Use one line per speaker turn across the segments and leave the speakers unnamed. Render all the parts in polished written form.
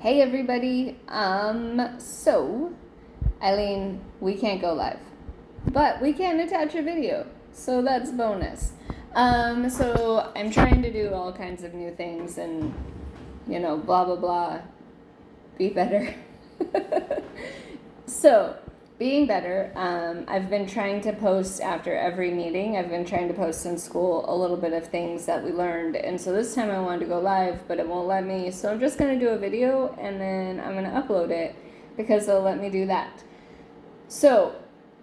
Hey everybody. So Eileen, we can't go live, but we can attach a video, so that's bonus. So I'm trying to do all kinds of new things and, blah blah blah, be better. So, being better, I've been trying to post after every meeting. I've been trying to post in school a little bit of things that we learned. And so this time I wanted to go live, but it won't let me. So I'm just going to do a video and then I'm going to upload it because they'll let me do that. So,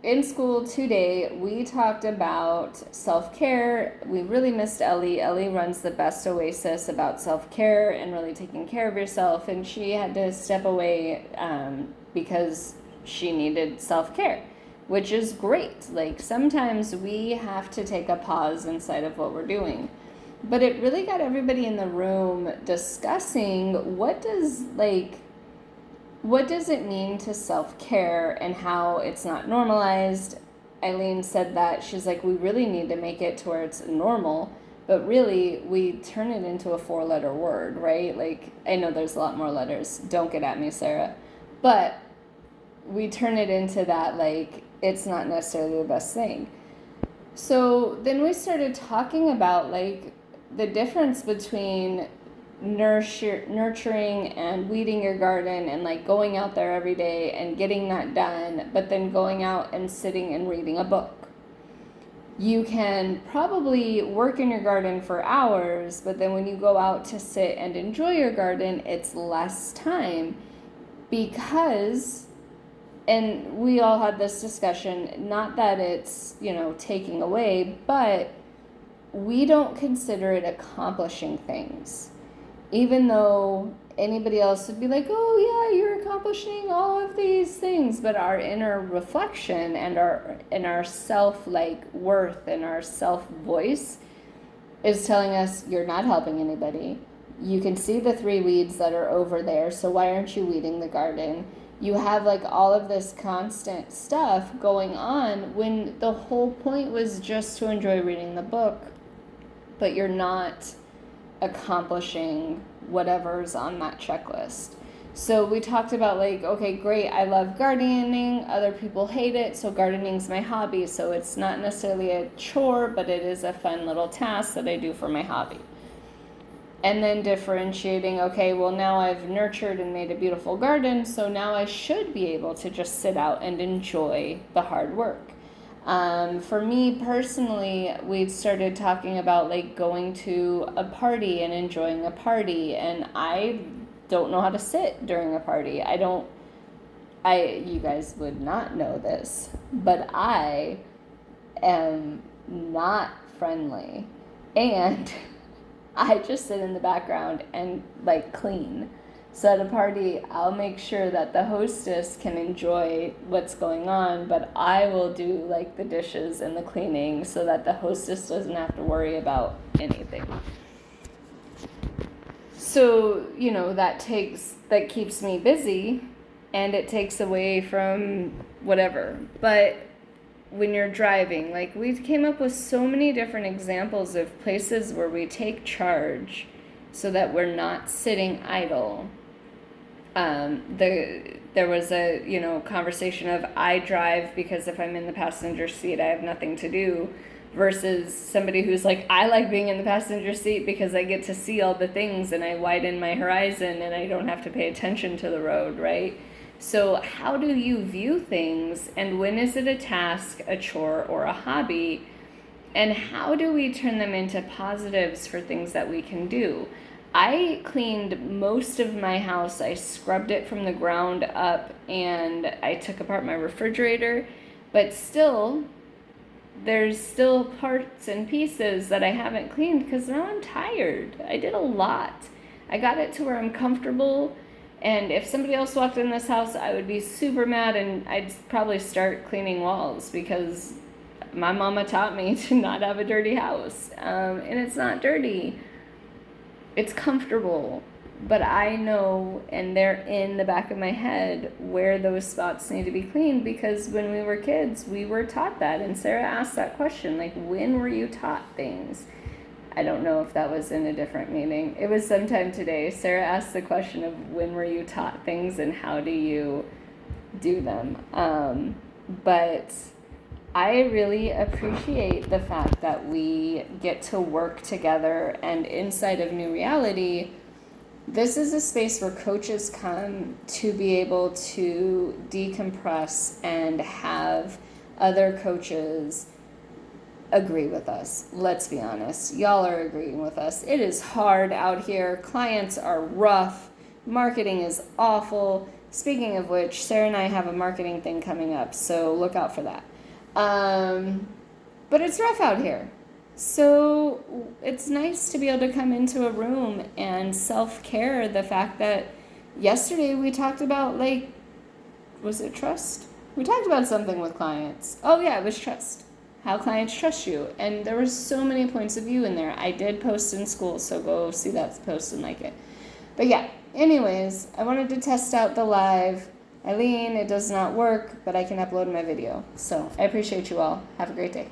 in school today, we talked about self-care. We really missed Ellie. Ellie runs the Best Oasis about self-care and really taking care of yourself. And she had to step away because she needed self-care, which is great. Like sometimes we have to take a pause inside of what we're doing. But it really got everybody in the room discussing what does it mean to self-care and how it's not normalized. Eileen said that she's like, we really need to make it to where it's normal, but really we turn it into a 4-letter word, right? Like, I know there's a lot more letters. Don't get at me, Sarah. But we turn it into that, like, it's not necessarily the best thing. So then we started talking about, like, the difference between nurturing and weeding your garden and, like, going out there every day and getting that done, but then going out and sitting and reading a book. You can probably work in your garden for hours, but then when you go out to sit and enjoy your garden, it's less time because, and we all had this discussion, not that it's, taking away, but we don't consider it accomplishing things. Even though anybody else would be like, oh yeah, you're accomplishing all of these things, but our inner reflection and our self worth and our self voice is telling us you're not helping anybody. You can see the 3 weeds that are over there, so why aren't you weeding the garden? You have all of this constant stuff going on when the whole point was just to enjoy reading the book, but you're not accomplishing whatever's on that checklist. So we talked about okay, great, I love gardening, other people hate it, so gardening's my hobby, so it's not necessarily a chore, but it is a fun little task that I do for my hobby. And then differentiating, okay, well now I've nurtured and made a beautiful garden, so now I should be able to just sit out and enjoy the hard work. For me personally, we started talking about going to a party and enjoying a party, and I don't know how to sit during a party. You guys would not know this, but I am not friendly, and I just sit in the background and clean. So at a party, I'll make sure that the hostess can enjoy what's going on, but I will do the dishes and the cleaning so that the hostess doesn't have to worry about anything. So, that keeps me busy and it takes away from whatever. But when you're driving, we came up with so many different examples of places where we take charge so that we're not sitting idle. There was a conversation of I drive because if I'm in the passenger seat I have nothing to do, versus somebody who's I like being in the passenger seat because I get to see all the things and I widen my horizon and I don't have to pay attention to the road, right? So how do you view things, and when is it a task, a chore, or a hobby? And how do we turn them into positives for things that we can do? I cleaned most of my house. I scrubbed it from the ground up and I took apart my refrigerator, but still, there's still parts and pieces that I haven't cleaned because now I'm tired. I did a lot. I got it to where I'm comfortable, and if somebody else walked in this house, I would be super mad and I'd probably start cleaning walls because my mama taught me to not have a dirty house. And it's not dirty. It's comfortable, but I know, and they're in the back of my head, where those spots need to be cleaned, because when we were kids, we were taught that. And Sarah asked that question, when were you taught things? I don't know if that was in a different meeting. It was sometime today. Sarah asked the question of when were you taught things and how do you do them. But I really appreciate the fact that we get to work together, and inside of New Reality, this is a space where coaches come to be able to decompress and have other coaches agree with us. Let's be honest. Y'all are agreeing with us. It is hard out here. Clients are rough. Marketing is awful. Speaking of which, Sarah and I have a marketing thing coming up, so look out for that. But it's rough out here. So it's nice to be able to come into a room and self-care. The fact that yesterday we talked about, like, was it trust? We talked about something with clients. Oh yeah, it was trust. How clients trust you. And there were so many points of view in there. I did post in school, so go see that post and like it. But yeah, anyways, I wanted to test out the live. Eileen, it does not work, but I can upload my video. So I appreciate you all. Have a great day.